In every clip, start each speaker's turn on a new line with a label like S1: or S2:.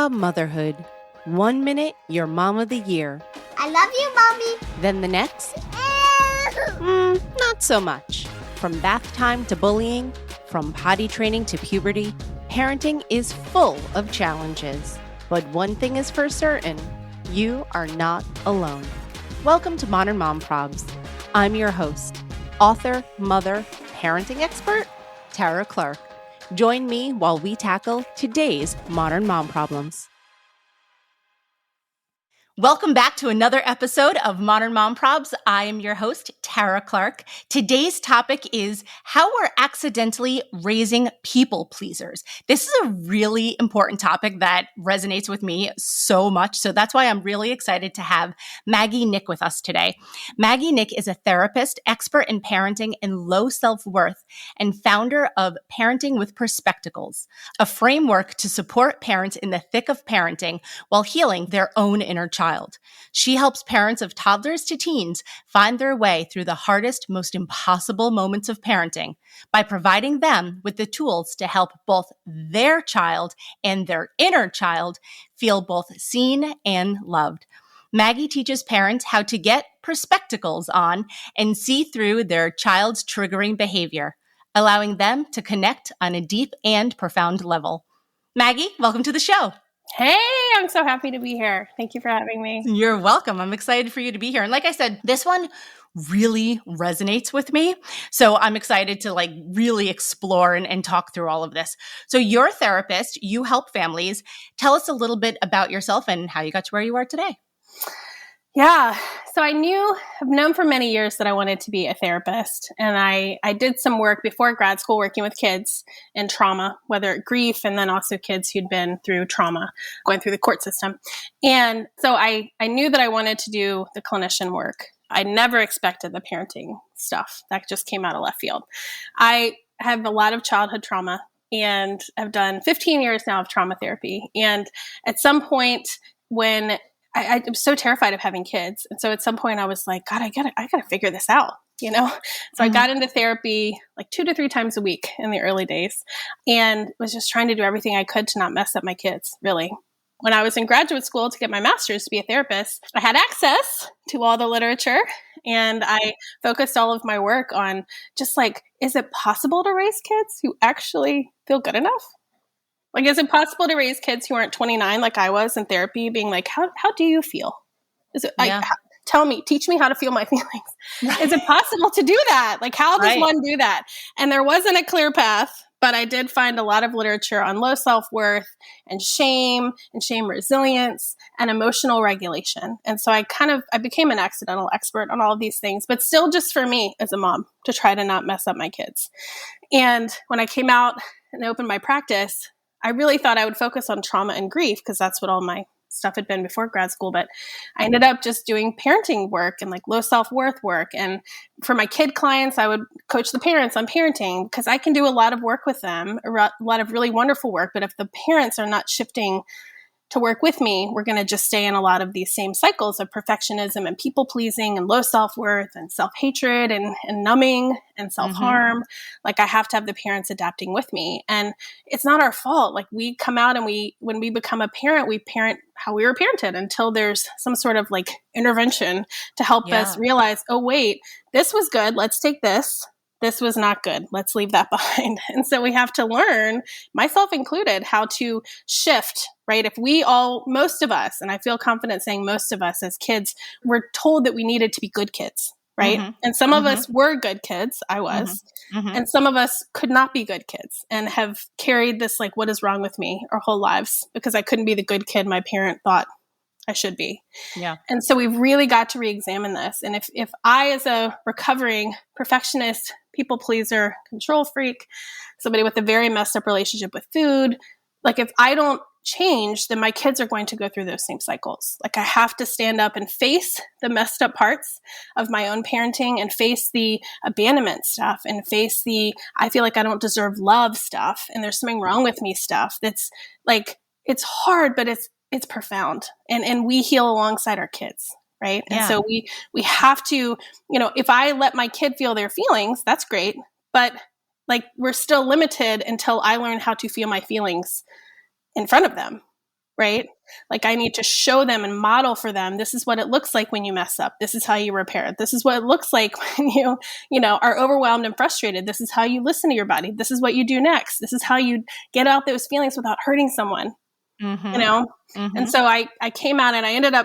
S1: Motherhood. 1 minute, you're mom of the year.
S2: I love you, Mommy.
S1: Then the next, not so much. From bath time to bullying, from potty training to puberty, parenting is full of challenges. But one thing is for certain, you are not alone. Welcome to Modern Mom Probs. I'm your host, author, mother, parenting expert, Tara Clark. Join me while we tackle today's modern mom problems. Welcome back to another episode of Modern Mom Probs. I am your host, Tara Clark. Today's topic is how we're accidentally raising people pleasers. This is a really important topic that resonates with me so much. So that's why I'm really excited to have Maggie Nick with us today. Maggie Nick is a therapist, expert in parenting and low self-worth, and founder of Parenting with Perspectacles, a framework to support parents in the thick of parenting while healing their own inner child. She helps parents of toddlers to teens find their way through the hardest, most impossible moments of parenting by providing them with the tools to help both their child and their inner child feel both seen and loved. Maggie teaches parents how to get Perspectacles on and see through their child's triggering behavior, allowing them to connect on a deep and profound level. Maggie, welcome to the show.
S3: Hey, I'm so happy to be here. Thank you for having me.
S1: You're welcome. I'm excited for you to be here. And like I said, this one really resonates with me. So I'm excited to really explore and talk through all of this. So you're a therapist, you help families. Tell us a little bit about yourself and how you got to where you are today.
S3: Yeah. So I've known for many years that I wanted to be a therapist. And I did some work before grad school working with kids and trauma, whether grief and then also kids who'd been through trauma, going through the court system. And so I knew that I wanted to do the clinician work. I never expected the parenting stuff. That just came out of left field. I have a lot of childhood trauma and I've done 15 years now of trauma therapy. And at some point when I'm so terrified of having kids. And so at some point I was like, God, I gotta figure this out, So I got into therapy 2 to 3 times a week in the early days and was just trying to do everything I could to not mess up my kids, really. When I was in graduate school to get my master's to be a therapist, I had access to all the literature and I focused all of my work on just is it possible to raise kids who actually feel good enough? Is it possible to raise kids who aren't 29 like I was in therapy, being how do you feel? Is it teach me how to feel my feelings. Right. Is it possible to do that? How does one do that? And there wasn't a clear path, but I did find a lot of literature on low self-worth and shame resilience and emotional regulation. And so I became an accidental expert on all of these things, but still just for me as a mom to try to not mess up my kids. And when I came out and opened my practice, I really thought I would focus on trauma and grief because that's what all my stuff had been before grad school. But I ended up just doing parenting work and low self-worth work. And for my kid clients, I would coach the parents on parenting because I can do a lot of work with them, a lot of really wonderful work. But if the parents are not shifting to work with me, we're going to just stay in a lot of these same cycles of perfectionism and people pleasing and low self-worth and self-hatred and numbing and self-harm. I have to have the parents adapting with me. And it's not our fault. We come out and when we become a parent, we parent how we were parented until there's some sort of intervention to help us realize, oh, wait, this was good. Let's take this. This was not good. Let's leave that behind. And so we have to learn, myself included, how to shift, right? If most of us, and I feel confident saying most of us as kids, were told that we needed to be good kids, right? And some of us were good kids. I was. And some of us could not be good kids and have carried this, what is wrong with me our whole lives because I couldn't be the good kid my parent thought I should be. Yeah. And so we've really got to re-examine this. And if I, as a recovering perfectionist, people pleaser, control freak, somebody with a very messed up relationship with food, if I don't change, then my kids are going to go through those same cycles. I have to stand up and face the messed up parts of my own parenting and face the abandonment stuff and face the, I feel like I don't deserve love stuff. And there's something wrong with me stuff. That's it's hard, but it's profound. And we heal alongside our kids. Right. Yeah. And so we have to, if I let my kid feel their feelings, that's great. But we're still limited until I learn how to feel my feelings in front of them. right? Like I need to show them and model for them. This is what it looks like when you mess up. This is how you repair it. This is what it looks like when you are overwhelmed and frustrated. This is how you listen to your body. This is what you do next. This is how you get out those feelings without hurting someone, And so I came out and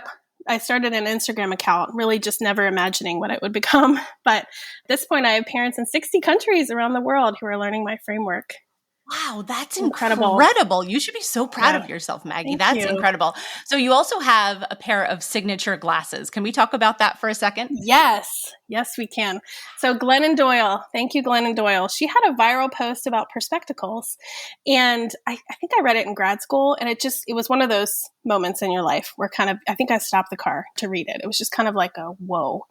S3: I started an Instagram account, really just never imagining what it would become. But at this point, I have parents in 60 countries around the world who are learning my framework.
S1: Wow, that's incredible. You should be so proud of yourself, Maggie. That's incredible. So you also have a pair of signature glasses. Can we talk about that for a second?
S3: Yes, we can. So Glennon Doyle, thank you, Glennon Doyle. She had a viral post about Perspectacles. And I think I read it in grad school. And it was one of those moments in your life where I think I stopped the car to read it. It was just kind of like a whoa.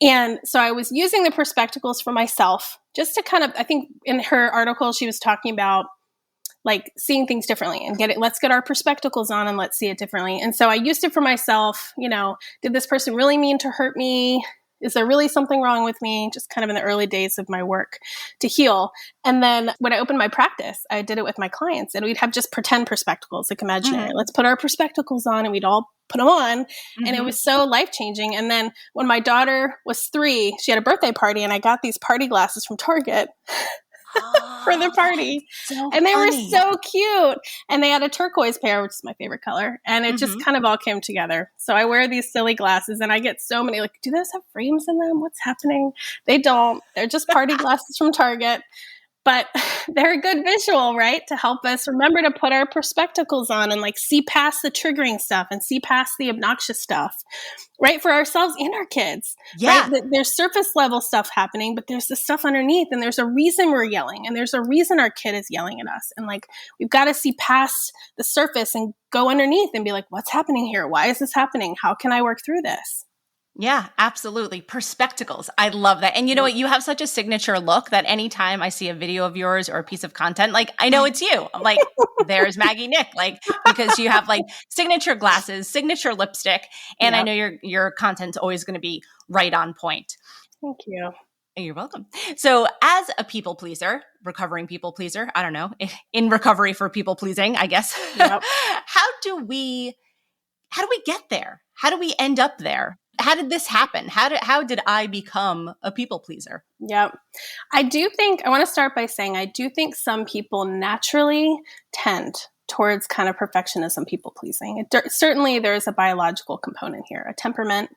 S3: And so I was using the Perspectacles for myself just to I think in her article, she was talking about like seeing things differently and let's get our Perspectacles on and let's see it differently. And so I used it for myself. Did this person really mean to hurt me? Is there really something wrong with me? Just kind of in the early days of my work to heal. And then when I opened my practice, I did it with my clients and we'd have just pretend Perspectacles, like imaginary. Let's put our Perspectacles on and we'd all put them on. And it was so life-changing. And then when my daughter was 3, she had a birthday party and I got these party glasses from Target. For the party. And they were so cute. And they had a turquoise pair, which is my favorite color. And it just kind of all came together. So I wear these silly glasses and I get so many do those have frames in them? What's happening? They don't. They're just party glasses from Target. But they're a good visual, right? To help us remember to put our Perspectacles on and see past the triggering stuff and see past the obnoxious stuff, right? For ourselves and our kids.
S1: Yeah.
S3: Right? There's surface level stuff happening, but there's the stuff underneath and there's a reason we're yelling and there's a reason our kid is yelling at us. And we've got to see past the surface and go underneath and be like, what's happening here? Why is this happening? How can I work through this?
S1: Yeah, absolutely. Perspectacles. I love that. And you know what? You have such a signature look that anytime I see a video of yours or a piece of content, I know it's you. I'm like, there's Maggie Nick, because you have signature glasses, signature lipstick. And I know your content's always going to be right on point.
S3: Thank you.
S1: You're welcome. So as a people pleaser, recovering people pleaser, I don't know, in recovery for people pleasing, I guess, how do we get there? How do we end up there? How did this happen? How did I become a people pleaser?
S3: Yep. I want to start by saying, I do think some people naturally tend towards kind of perfectionism, people pleasing. Certainly there's a biological component here, a temperament,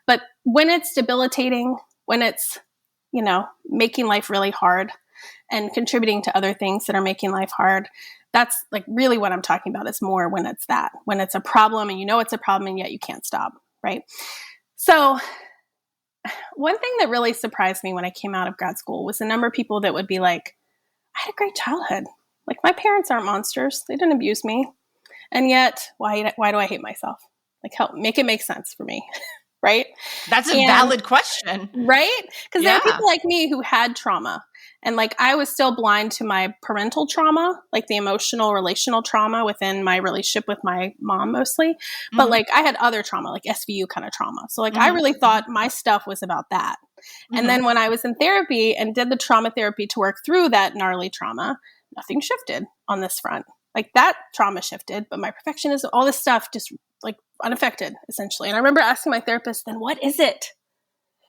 S3: but when it's debilitating, when it's, making life really hard and contributing to other things that are making life hard, that's really what I'm talking about. It's more when it's a problem and it's a problem and yet you can't stop. Right. So one thing that really surprised me when I came out of grad school was the number of people that would be like, I had a great childhood. My parents aren't monsters. They didn't abuse me. And yet, why do I hate myself? Help make it make sense for me. Right?
S1: That's a valid question.
S3: Right? Because there are people like me who had trauma. And I was still blind to my parental trauma, the emotional, relational trauma within my relationship with my mom mostly. But I had other trauma, SVU kind of trauma. So I really thought my stuff was about that. And then when I was in therapy and did the trauma therapy to work through that gnarly trauma, nothing shifted on this front. That trauma shifted, but my perfectionism, all this stuff just unaffected essentially. And I remember asking my therapist, then what is it?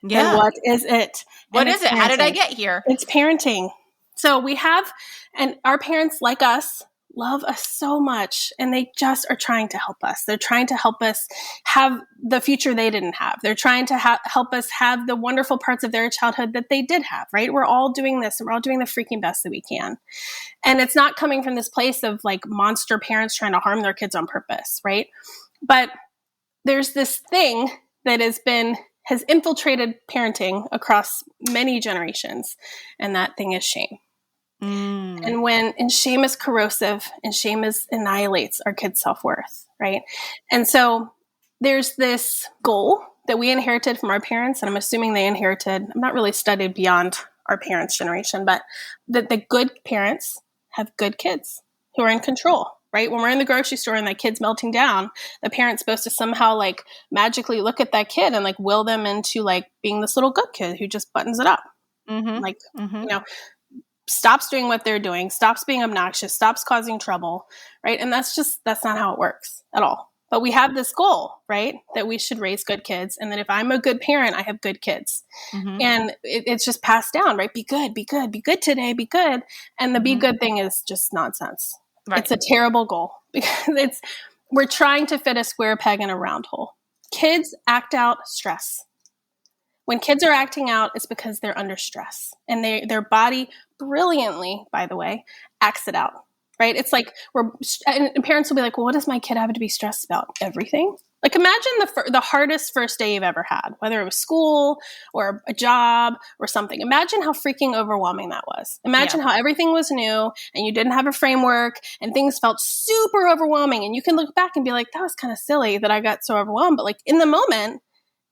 S1: Yeah.
S3: And what is it?
S1: What is it? How did I get here?
S3: It's parenting. So we have, and our parents like us, love us so much, and they just are trying to help us. They're trying to help us have the future they didn't have. They're trying to help us have the wonderful parts of their childhood that they did have, right? We're all doing this, and we're all doing the freaking best that we can. And it's not coming from this place of monster parents trying to harm their kids on purpose, right? But there's this thing that has infiltrated parenting across many generations, and that thing is shame. And shame is corrosive, and shame annihilates our kids' self-worth, right? And so there's this goal that we inherited from our parents, and I'm assuming they inherited, I'm not really studied beyond our parents' generation, but that the good parents have good kids who are in control, right? When we're in the grocery store and that kid's melting down, the parent's supposed to somehow magically look at that kid and will them into being this little good kid who just buttons it up. stops doing what they're doing, stops being obnoxious, stops causing trouble, right? And that's not how it works at all. But we have this goal, right? That we should raise good kids. And that if I'm a good parent, I have good kids. Mm-hmm. And it's just passed down, right? Be good today, be good. And the be good thing is just nonsense. Right. It's a terrible goal because we're trying to fit a square peg in a round hole. Kids act out stress. When kids are acting out, it's because they're under stress. And their body brilliantly, by the way, acts it out. Right? It's like and parents will be like, well, what does my kid have to be stressed about? Everything. Like imagine the hardest first day you've ever had, whether it was school or a job or something. Imagine how freaking overwhelming that was. Imagine how everything was new and you didn't have a framework and things felt super overwhelming. And you can look back and be like, that was kind of silly that I got so overwhelmed. But like in the moment,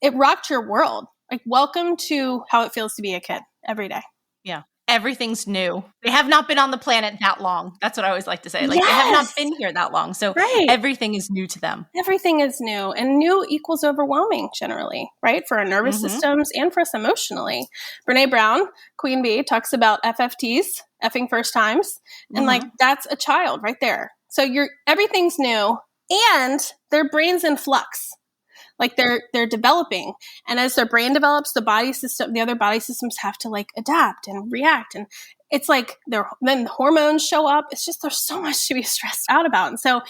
S3: it rocked your world. Like welcome to how it feels to be a kid every day.
S1: Yeah. Everything's new. They have not been on the planet that long. That's what I always like to say. Like they have not been here that long. So everything is new to them.
S3: Everything is new, and new equals overwhelming generally, right? For our nervous systems and for us emotionally. Brene Brown, Queen Bee, talks about FFTs, effing first times. And like, that's a child right there. So everything's new and their brain's in flux. Like they're developing. And as their brain develops, the other body systems have to like adapt and react. And it's like then hormones show up. It's just, there's so much to be stressed out about. And so,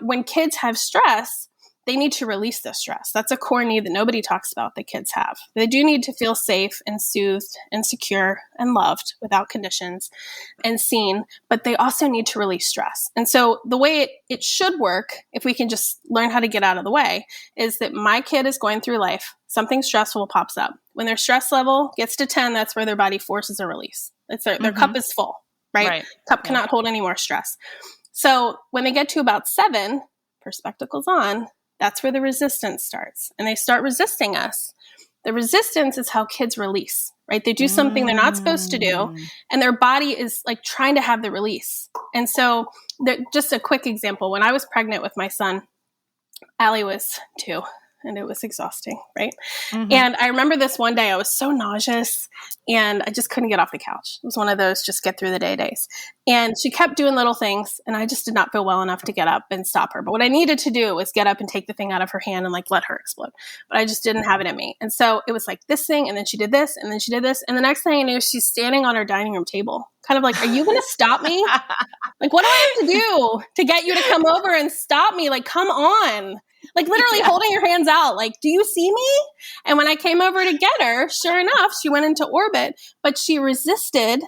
S3: when kids have stress, they need to release the stress. That's a core need that nobody talks about that kids have. They do need to feel safe and soothed and secure and loved without conditions and seen, but they also need to release stress. And so the way it should work, if we can just learn how to get out of the way, is that my kid is going through life, something stressful pops up. When their stress level gets to 10, that's where their body forces a release. Their cup is full, right? Cup cannot hold any more stress. So when they get to about 7, Perspectacles on, that's where the resistance starts. And they start resisting us. The resistance is how kids release, right? They do something they're not supposed to do, and their body is like trying to have the release. And so just a quick example, when I was pregnant with my son, Allie was 2. And it was exhausting, right? And I remember this one day I was so nauseous and I just couldn't get off the couch. It was one of those just get through the day days. And she kept doing little things and I just did not feel well enough to get up and stop her. But what I needed to do was get up and take the thing out of her hand and like let her explode. But I just didn't have it in me. And so it was like this thing, and then she did this, and then she did this. And the next thing I knew, she's standing on our dining room table, kind of like, are you going to stop me? Like, what do I have to do to get you to come over and stop me? Like, come on. Like literally holding her hands out, like, do you see me? And when I came over to get her, sure enough, she went into orbit, but she resisted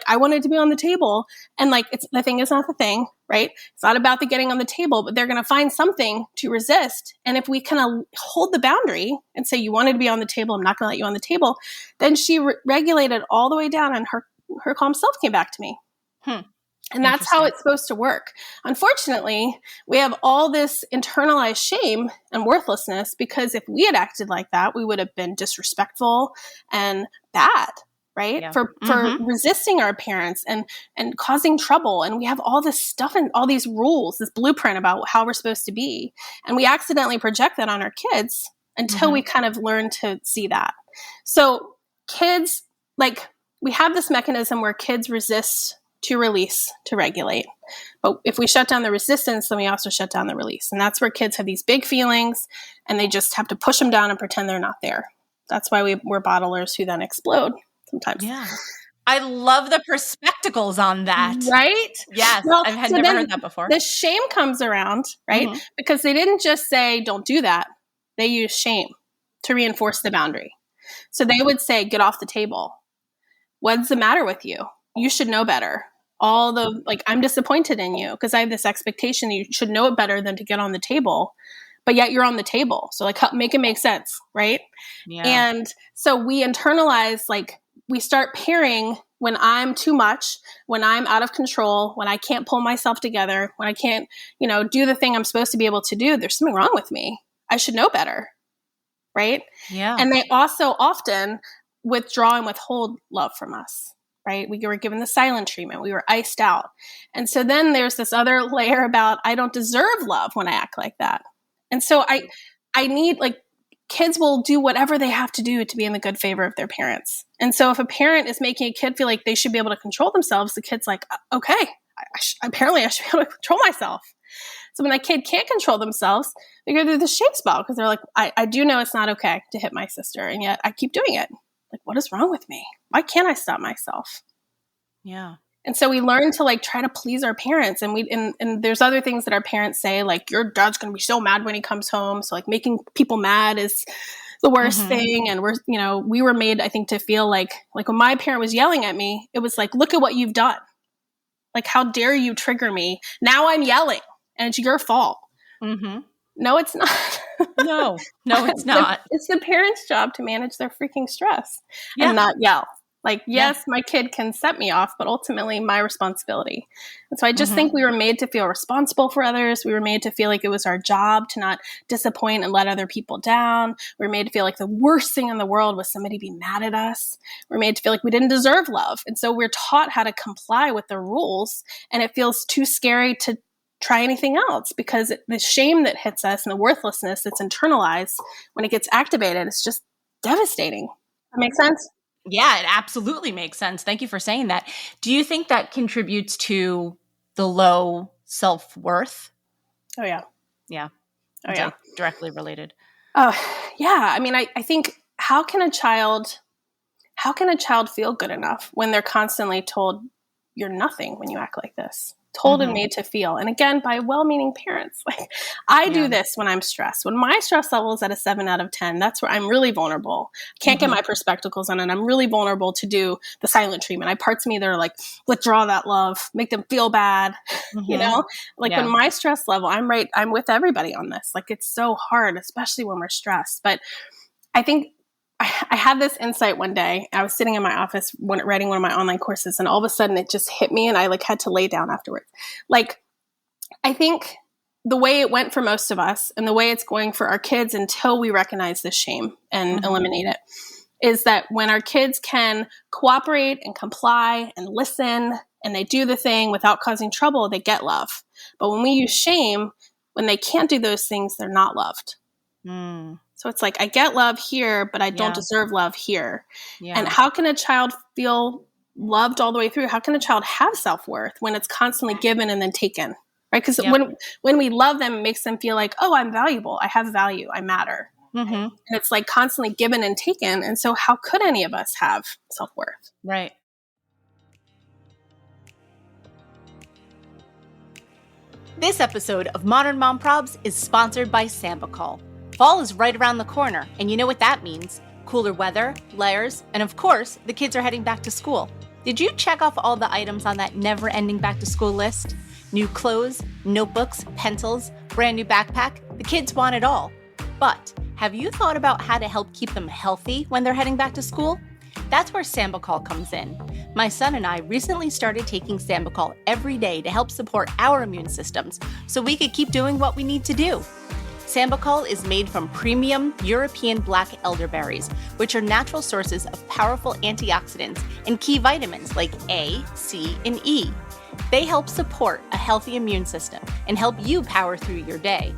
S3: I wanted to be on the table. And like, the thing is not the thing, right? It's not about the getting on the table, but they're going to find something to resist. And if we kind of hold the boundary and say, you wanted to be on the table, I'm not going to let you on the table, then she regulated all the way down and her calm self came back to me. And that's how it's supposed to work. Unfortunately, we have all this internalized shame and worthlessness because if we had acted like that, we would have been disrespectful and bad, right? Yeah. For resisting our parents and causing trouble. And we have all this stuff and all these rules, this blueprint about how we're supposed to be. And we accidentally project that on our kids until we kind of learn to see that. So kids, we have this mechanism where kids resist to release, to regulate. But if we shut down the resistance, then we also shut down the release. And that's where kids have these big feelings and they just have to push them down and pretend they're not there. That's why we're bottlers who then explode sometimes.
S1: Yeah. I love the Perspectacles on that.
S3: Right?
S1: Yes. Well, I've never heard that before.
S3: The shame comes around, right? Because they didn't just say, don't do that. They used shame to reinforce the boundary. So they would say, get off the table. What's the matter with you? You should know better. I'm disappointed in you because I have this expectation that you should know it better than to get on the table, but yet you're on the table. So make it make sense, right? Yeah. And so we internalize, we start pairing when I'm too much, when I'm out of control, when I can't pull myself together, when I can't, do the thing I'm supposed to be able to do. There's something wrong with me. I should know better, right? Yeah. And they also often withdraw and withhold love from us. Right? We were given the silent treatment. We were iced out. And so then there's this other layer about I don't deserve love when I act like that. And so I need kids will do whatever they have to do to be in the good favor of their parents. And so if a parent is making a kid feel like they should be able to control themselves, the kid's like, okay, apparently I should be able to control myself. So when that kid can't control themselves, they go through the shame spell because they're like, I do know it's not okay to hit my sister, and yet I keep doing it. Like, what is wrong with me? Why can't I stop myself?
S1: Yeah.
S3: And so we learn to like try to please our parents, and and there's other things that our parents say, like, your dad's going to be so mad when he comes home. So like making people mad is the worst thing. And we were made, I think, to feel like when my parent was yelling at me, it was like, look at what you've done. Like, how dare you trigger me? Now I'm yelling and it's your fault.
S1: Mm-hmm.
S3: No, it's not.
S1: No, it's not.
S3: It's the parents' job to manage their freaking stress and not yell. Like, yes, my kid can set me off, but ultimately my responsibility. And so I just think we were made to feel responsible for others. We were made to feel like it was our job to not disappoint and let other people down. We were made to feel like the worst thing in the world was somebody be mad at us. We're made to feel like we didn't deserve love. And so we're taught how to comply with the rules, and it feels too scary to try anything else because the shame that hits us and the worthlessness that's internalized when it gets activated is just devastating. That make sense?
S1: Yeah, it absolutely makes sense. Thank you for saying that. Do you think that contributes to the low self-worth?
S3: Oh, yeah.
S1: Yeah.
S3: Oh, yeah.
S1: Directly related.
S3: Oh, yeah. I mean, I think how can a child feel good enough when they're constantly told you're nothing when you act like this? Told and made to feel. And again, by well-meaning parents. Like, I do this when I'm stressed. When my stress level is at a 7 out of 10, that's where I'm really vulnerable. Can't get my Perspectacles on, and I'm really vulnerable to do the silent treatment. I have parts of me that are like, withdraw that love, make them feel bad. When my stress level, I'm with everybody on this. Like, it's so hard, especially when we're stressed. But I think I had this insight one day. I was sitting in my office writing one of my online courses, and all of a sudden it just hit me, and I had to lay down afterwards. Like, I think the way it went for most of us and the way it's going for our kids until we recognize this shame and eliminate it is that when our kids can cooperate and comply and listen and they do the thing without causing trouble, they get love. But when we use shame, when they can't do those things, they're not loved. So it's like, I get love here, but I don't deserve love here. Yeah. And how can a child feel loved all the way through? How can a child have self-worth when it's constantly given and then taken? Right? Because when we love them, it makes them feel like, oh, I'm valuable. I have value. I matter. And it's like constantly given and taken. And so how could any of us have self-worth?
S1: Right. This episode of Modern Mom Probs is sponsored by Sambucol. Fall is right around the corner, and you know what that means. Cooler weather, layers, and of course, the kids are heading back to school. Did you check off all the items on that never-ending back-to-school list? New clothes, notebooks, pencils, brand new backpack. The kids want it all. But have you thought about how to help keep them healthy when they're heading back to school? That's where Sambucol comes in. My son and I recently started taking Sambucol every day to help support our immune systems so we could keep doing what we need to do. Sambucol is made from premium European black elderberries, which are natural sources of powerful antioxidants and key vitamins like A, C, and E. They help support a healthy immune system and help you power through your day.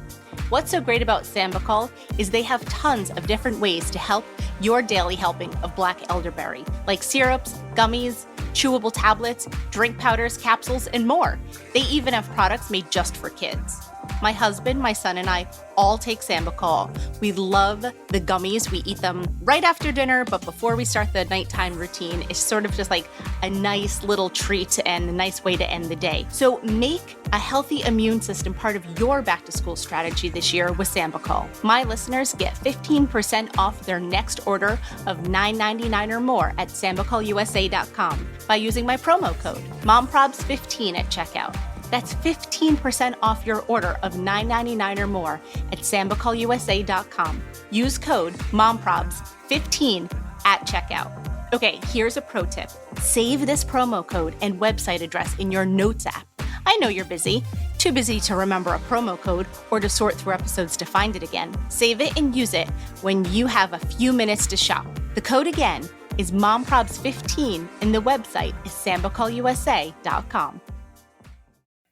S1: What's so great about Sambucol is they have tons of different ways to help your daily helping of black elderberry, like syrups, gummies, chewable tablets, drink powders, capsules, and more. They even have products made just for kids. My husband, my son, and I all take Sambucol. We love the gummies. We eat them right after dinner, but before we start the nighttime routine, it's sort of just like a nice little treat and a nice way to end the day. So make a healthy immune system part of your back-to-school strategy this year with Sambucol. My listeners get 15% off their next order of $9.99 or more at sambucolusa.com by using my promo code MOMPROBS15 at checkout. That's 15% off your order of $9.99 or more at sambucolusa.com. Use code MOMPROBS15 at checkout. Okay, here's a pro tip. Save this promo code and website address in your Notes app. I know you're busy. Too busy to remember a promo code or to sort through episodes to find it again. Save it and use it when you have a few minutes to shop. The code again is MOMPROBS15 and the website is sambucolusa.com.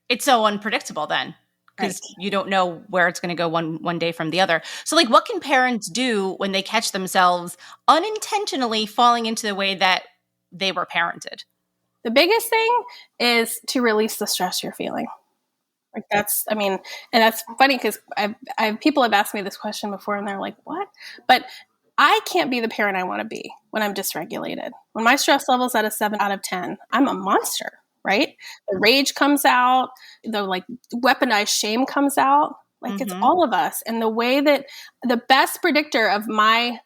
S1: It's so unpredictable then, because you don't know where it's going to go one day from the other. So like, what can parents do when they catch themselves unintentionally falling into the way that they were parented?
S3: The biggest thing is to release the stress you're feeling. Like and that's funny because people have asked me this question before and they're like, what? But I can't be the parent I want to be when I'm dysregulated. When my stress level's at a 7 out of 10, I'm a monster, right? The rage comes out, the like weaponized shame comes out. Like it's all of us. And the way that the best predictor of my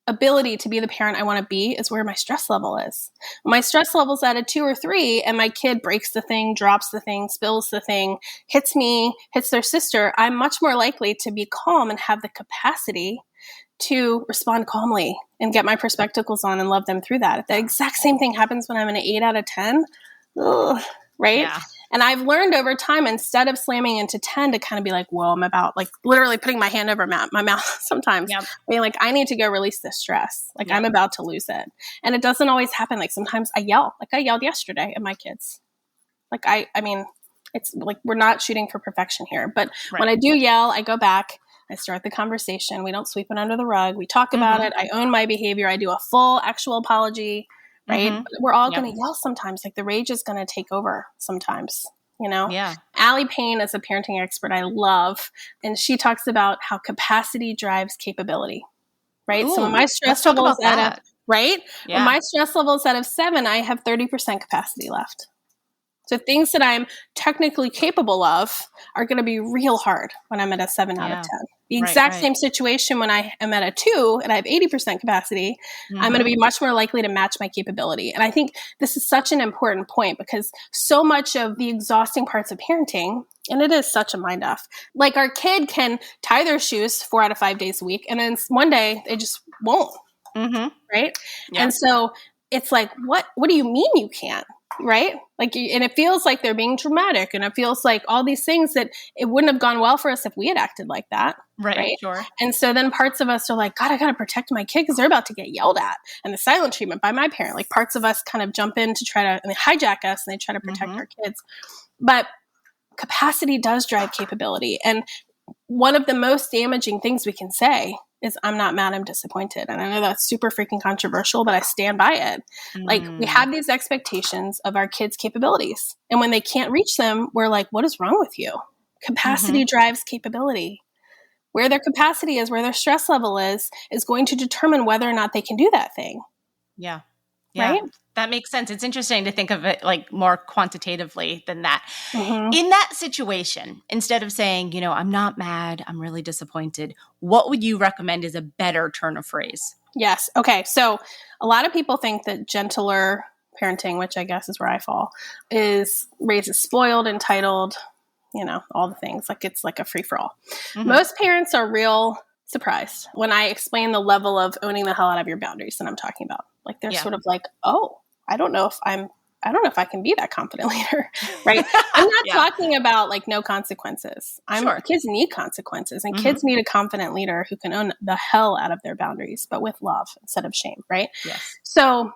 S3: ability to be the parent I want to be is where my stress level is. When my stress level's at a 2 or 3 and my kid breaks the thing, drops the thing, spills the thing, hits me, hits their sister, I'm much more likely to be calm and have the capacity to respond calmly and get my Perspectacles on and love them through that. If the exact same thing happens when I'm an 8 out of 10, right? Yeah. And I've learned over time, instead of slamming into 10, to kind of be like, whoa, I'm about like literally putting my hand over my mouth sometimes. Yep. Being like, I need to go release this stress. Like I'm about to lose it. And it doesn't always happen. Like sometimes I yell, like I yelled yesterday at my kids. Like I mean, it's like, we're not shooting for perfection here, but when I do yell, I go back, I start the conversation. We don't sweep it under the rug. We talk about it. I own my behavior. I do a full actual apology. Right? We're all going to yell sometimes. Like the rage is going to take over sometimes, you know? Yeah. Allie Payne is a parenting expert I love. And she talks about how capacity drives capability, right?
S1: Ooh,
S3: so when my stress level is at when my stress level is at 7, I have 30% capacity left. So things that I'm technically capable of are going to be real hard when I'm at a 7 out of 10. The exact same situation when I am at a 2 and I have 80% capacity, I'm going to be much more likely to match my capability. And I think this is such an important point because so much of the exhausting parts of parenting, and it is such a mind off, like our kid can tie their shoes 4 out of 5 days a week, and then one day they just won't. Right? Yeah. And so it's like, what do you mean you can't? Right? Like, and it feels like they're being dramatic, and it feels like all these things that it wouldn't have gone well for us if we had acted like that. Right? Sure. And so then parts of us are like, God, I got to protect my kid because they're about to get yelled at. And the silent treatment by my parent, like parts of us kind of jump in to try to, and they hijack us and they try to protect our kids. But capacity does drive capability. And one of the most damaging things we can say is, I'm not mad, I'm disappointed. And I know that's super freaking controversial, but I stand by it. Like, we have these expectations of our kids' capabilities. And when they can't reach them, we're like, what is wrong with you? Capacity drives capability. Where their capacity is, where their stress level is going to determine whether or not they can do that thing. Yeah. Yeah. Right?
S1: That makes sense. It's interesting to think of it like more quantitatively than that. In that situation, instead of saying, I'm not mad, I'm really disappointed, what would you recommend is a better turn of phrase?
S3: Yes. Okay. So a lot of people think that gentler parenting, which I guess is where I fall, is raised as spoiled, entitled, all the things. Like it's like a free-for-all. Most parents are real surprised when I explain the level of owning the hell out of your boundaries that I'm talking about. Like they're sort of like, oh, I don't know if I can be that confident leader, right? I'm not talking about like no consequences. Kids need consequences, and kids need a confident leader who can own the hell out of their boundaries, but with love instead of shame, right? Yes. So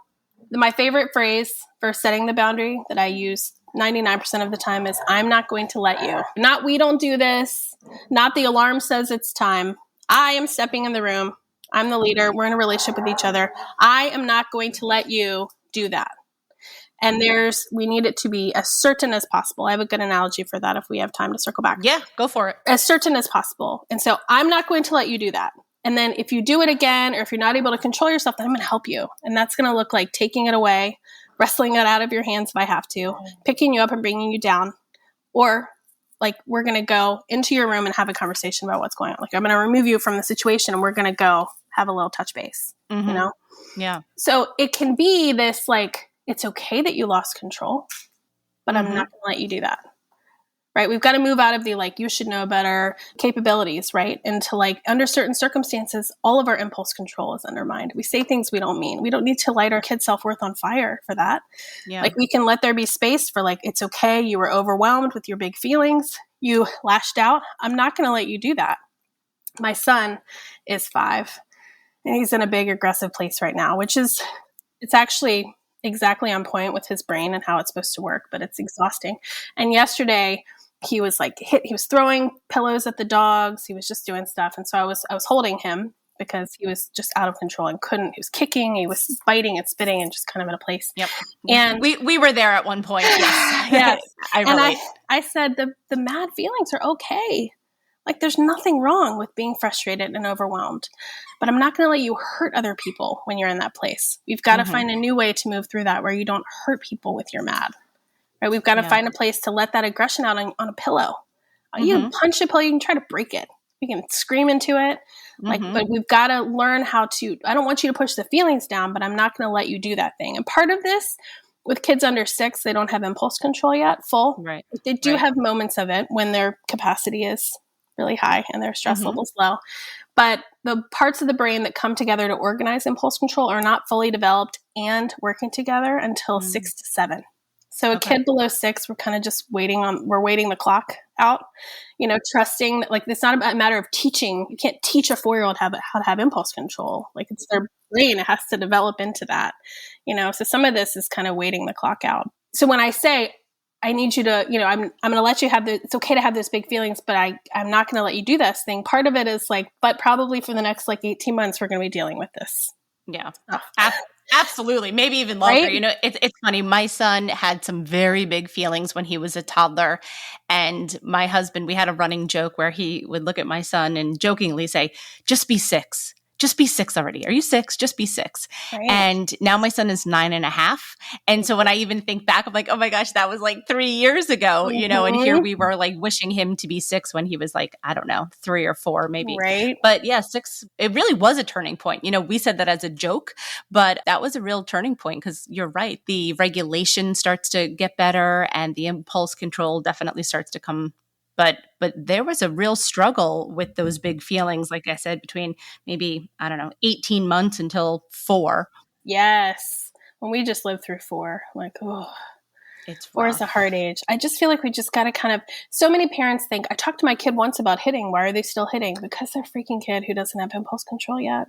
S3: my favorite phrase for setting the boundary that I use 99% of the time is, I'm not going to let you. Not we don't do this. Not the alarm says it's time. I am stepping in the room. I'm the leader. We're in a relationship with each other. I am not going to let you do that. And we need it to be as certain as possible. I have a good analogy for that if we have time to circle back.
S1: Yeah, go for it.
S3: As certain as possible. And so I'm not going to let you do that. And then if you do it again, or if you're not able to control yourself, then I'm going to help you. And that's going to look like taking it away, wrestling it out of your hands if I have to, picking you up and bringing you down. Or like, we're going to go into your room and have a conversation about what's going on. Like, I'm going to remove you from the situation and we're going to go have a little touch base, Yeah. So it can be this, like, it's okay that you lost control, but I'm not going to let you do that. Right? We've got to move out of the, like, you should know better capabilities, right? Into like, under certain circumstances, all of our impulse control is undermined. We say things we don't mean. We don't need to light our kids' self-worth on fire for that. Yeah. Like, we can let there be space for, like, it's okay. You were overwhelmed with your big feelings. You lashed out. I'm not going to let you do that. My son is 5 and he's in a big aggressive place right now, it's actually exactly on point with his brain and how it's supposed to work, but it's exhausting. And yesterday he was like he was throwing pillows at the dogs. He was just doing stuff. And so I was holding him because he was just out of control and couldn't. He was kicking, he was biting and spitting and just kind of in a place.
S1: Yep.
S3: And
S1: we were there at one point. Yes.
S3: Yes.
S1: I relate.
S3: And I said the mad feelings are okay. Like there's nothing wrong with being frustrated and overwhelmed, but I'm not going to let you hurt other people when you're in that place. We've got to find a new way to move through that where you don't hurt people with your mad, right? We've got to find a place to let that aggression out on a pillow. You can punch a pillow, you can try to break it. You can scream into it. But we've got to learn how to, I don't want you to push the feelings down, but I'm not going to let you do that thing. And part of this with kids under 6, they don't have impulse control yet full.
S1: Right.
S3: They do have moments of it when their capacity is really high and their stress levels low. But the parts of the brain that come together to organize impulse control are not fully developed and working together until 6 to 7. So a kid below 6, we're kind of just waiting the clock out, trusting that, like, it's not a matter of teaching. You can't teach a 4-year-old how to have impulse control. Like, it's their brain. It has to develop into that, so some of this is kind of waiting the clock out. So when I say, I need you to, I'm going to let you have it's okay to have those big feelings, but I'm not going to let you do this thing. Part of it is like, but probably for the next 18 months, we're going to be dealing with this.
S1: Yeah. Absolutely. Maybe even longer.
S3: Right?
S1: It's funny. My son had some very big feelings when he was a toddler. And my husband, we had a running joke where he would look at my son and jokingly say, just be 6. Just be 6 already. Are you 6? Just be 6.
S3: Right.
S1: And now my son is 9.5. And so when I even think back, I'm like, oh my gosh, that was 3 years ago, and here we were wishing him to be 6 when he was I don't know, 3 or 4 maybe.
S3: Right.
S1: But yeah, 6, it really was a turning point. We said that as a joke, but that was a real turning point because you're right. The regulation starts to get better and the impulse control definitely starts to come. But there was a real struggle with those big feelings, like I said, between maybe, 18 months until 4.
S3: Yes. When we just lived through 4,
S1: it's
S3: 4 is a hard age. I just feel like we just got to kind of, so many parents think, I talked to my kid once about hitting. Why are they still hitting? Because they're a freaking kid who doesn't have impulse control yet.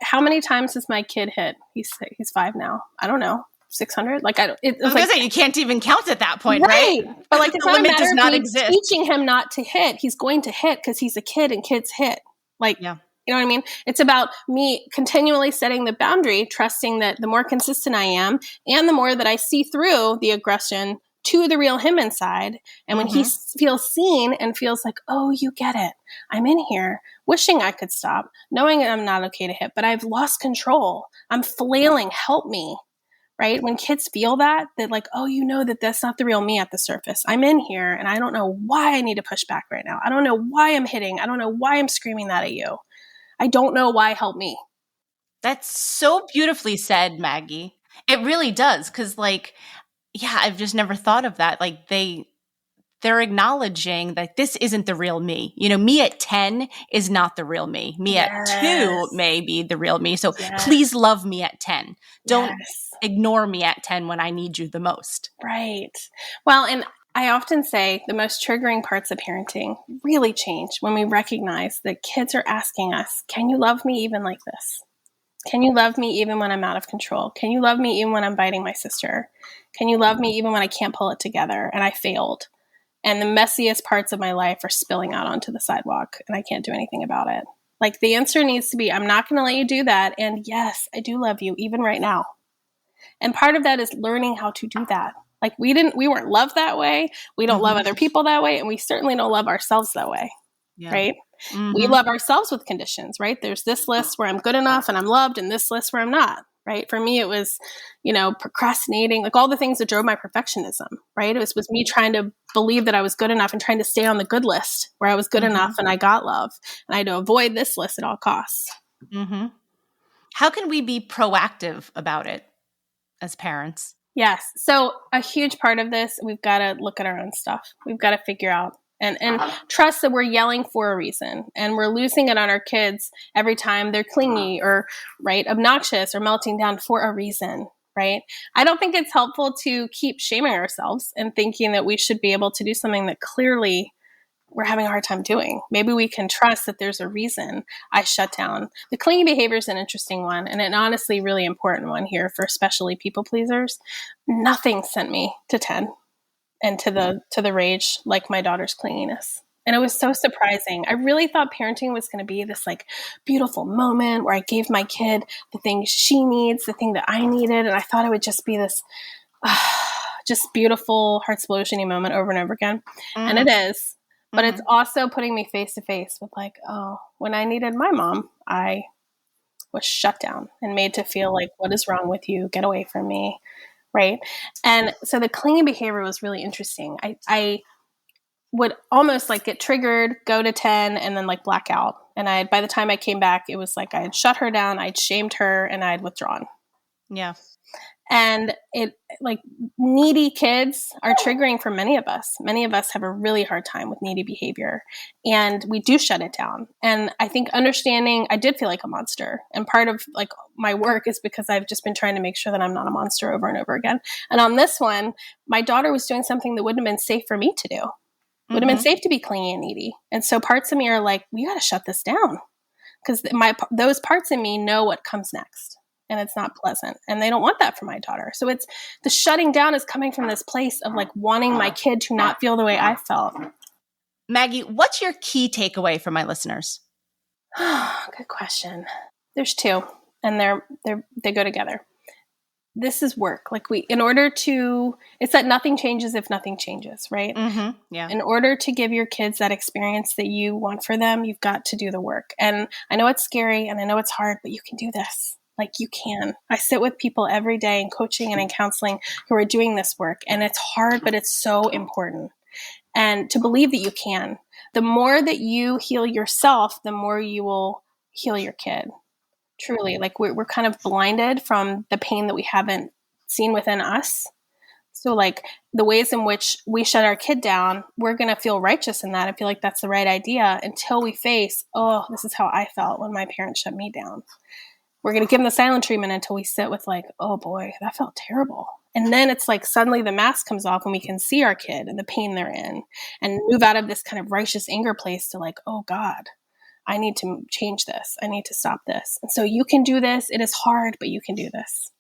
S3: How many times has my kid hit? He's 5 now. I don't know. 600? I was
S1: gonna say, you can't even count at that point, right?
S3: But it's
S1: the
S3: not a
S1: limit
S3: matter
S1: does not
S3: of
S1: exist.
S3: teaching him not to hit. He's going to hit because he's a kid and kids hit.
S1: Yeah.
S3: You know what I mean? It's about me continually setting the boundary, trusting that the more consistent I am and the more that I see through the aggression to the real him inside. And when he feels seen and feels like, oh, you get it. I'm in here wishing I could stop, knowing that I'm not okay to hit, but I've lost control. I'm flailing. Help me. Right? When kids feel that oh, that that's not the real me at the surface. I'm in here and I don't know why I need to push back right now. I don't know why I'm hitting. I don't know why I'm screaming that at you. I don't know why. Help me.
S1: That's so beautifully said, Maggie. It really does. Because I've just never thought of that. They're acknowledging that this isn't the real me. Me at 10 is not the real me. Me at 2 may be the real me. So please love me at 10. Don't ignore me at 10 when I need you the most.
S3: Right. Well, and I often say the most triggering parts of parenting really change when we recognize that kids are asking us, can you love me even like this? Can you love me even when I'm out of control? Can you love me even when I'm biting my sister? Can you love me even when I can't pull it together and I failed? And the messiest parts of my life are spilling out onto the sidewalk and I can't do anything about it. The answer needs to be, I'm not going to let you do that. And yes, I do love you even right now. And part of that is learning how to do that. We weren't loved that way. We don't love other people that way. And we certainly don't love ourselves that way. Yeah. Right? We love ourselves with conditions, right? There's this list where I'm good enough and I'm loved and this list where I'm not. Right. For me, it was, procrastinating, all the things that drove my perfectionism. Right. It was me trying to believe that I was good enough and trying to stay on the good list where I was good enough and I got love. And I had to avoid this list at all costs.
S1: Mm-hmm. How can we be proactive about it as parents?
S3: Yes. So a huge part of this, we've got to look at our own stuff. We've got to figure out and trust that we're yelling for a reason and we're losing it on our kids every time they're clingy or obnoxious or melting down for a reason. Right. I don't think it's helpful to keep shaming ourselves and thinking that we should be able to do something that clearly we're having a hard time doing. Maybe we can trust that there's a reason I shut down. The clingy behavior is an interesting one and an honestly really important one here for especially people pleasers. Nothing sent me to 10. and to the rage, like my daughter's clinginess. And it was so surprising. I really thought parenting was going to be this like beautiful moment where I gave my kid the thing she needs, the thing that I needed. And I thought it would just be this just beautiful heart explosion-y moment over and over again. And it is. But it's also putting me face to face with like, oh, when I needed my mom, I was shut down and made to feel like, what is wrong with you? Get away from me. Right. And so the clinging behavior was really interesting. I would almost like get triggered, go to 10 and then like black out. And by the time I came back, it was like I had shut her down, I'd shamed her, and I had withdrawn.
S1: Yeah.
S3: And it like needy kids are triggering for many of us. Many of us have a really hard time with needy behavior, and we do shut it down. And I think understanding, I did feel like a monster. And part of like my work is because I've just been trying to make sure that I'm not a monster over and over again. And on this one, my daughter was doing something that wouldn't have been safe for me to do. Would have been safe to be clingy and needy. And so parts of me are like, we got to shut this down, because those parts in me know what comes next, and it's not pleasant, and they don't want that for my daughter. So it's the shutting down is coming from this place of like wanting my kid to not feel the way I felt.
S1: Maggie, what's your key takeaway for my listeners?
S3: Good question. There's two, and they go together. This is work. Like it's that nothing changes if nothing changes, right?
S1: Yeah.
S3: In order to give your kids that experience that you want for them, you've got to do the work. And I know it's scary and I know it's hard, but you can do this. Like you can. I sit with people every day in coaching and in counseling who are doing this work, and it's hard, but it's so important. And to believe that you can. The more that you heal yourself, the more you will heal your kid. Truly, like we're kind of blinded from the pain that we haven't seen within us. So like the ways in which we shut our kid down, we're going to feel righteous in that. I feel like that's the right idea until we face, oh, this is how I felt when my parents shut me down. We're going to give them the silent treatment until we sit with like, oh boy, that felt terrible. And then it's like suddenly the mask comes off and we can see our kid and the pain they're in, and move out of this kind of righteous anger place to like, oh God, I need to change this. I need to stop this. And so you can do this. It is hard, but you can do this.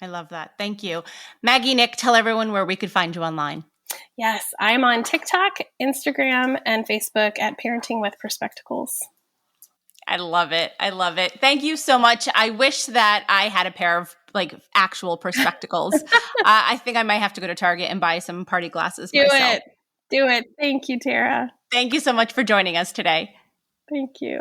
S1: I love that. Thank you. Maggie Nick, tell everyone where we could find you online.
S3: Yes, I'm on TikTok, Instagram, and Facebook at Parenting with Perspectacles.
S1: I love it. I love it. Thank you so much. I wish that I had a pair of like actual Perspectacles. I think I might have to go to Target and buy some party glasses myself.
S3: Do it. Thank you, Tara.
S1: Thank you so much for joining us today.
S3: Thank you.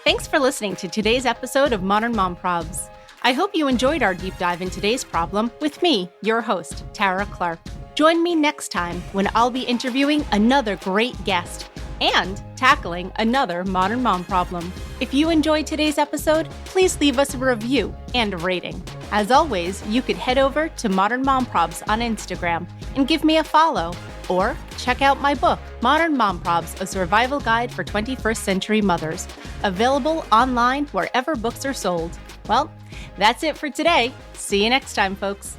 S1: Thanks for listening to today's episode of Modern Mom Probs. I hope you enjoyed our deep dive in today's problem with me, your host, Tara Clark. Join me next time when I'll be interviewing another great guest and tackling another modern mom problem. If you enjoyed today's episode, please leave us a review and a rating. As always, you could head over to Modern Mom Probs on Instagram and give me a follow, or check out my book, Modern Mom Probs, A Survival Guide for 21st Century Mothers, available online wherever books are sold. Well, that's it for today. See you next time, folks.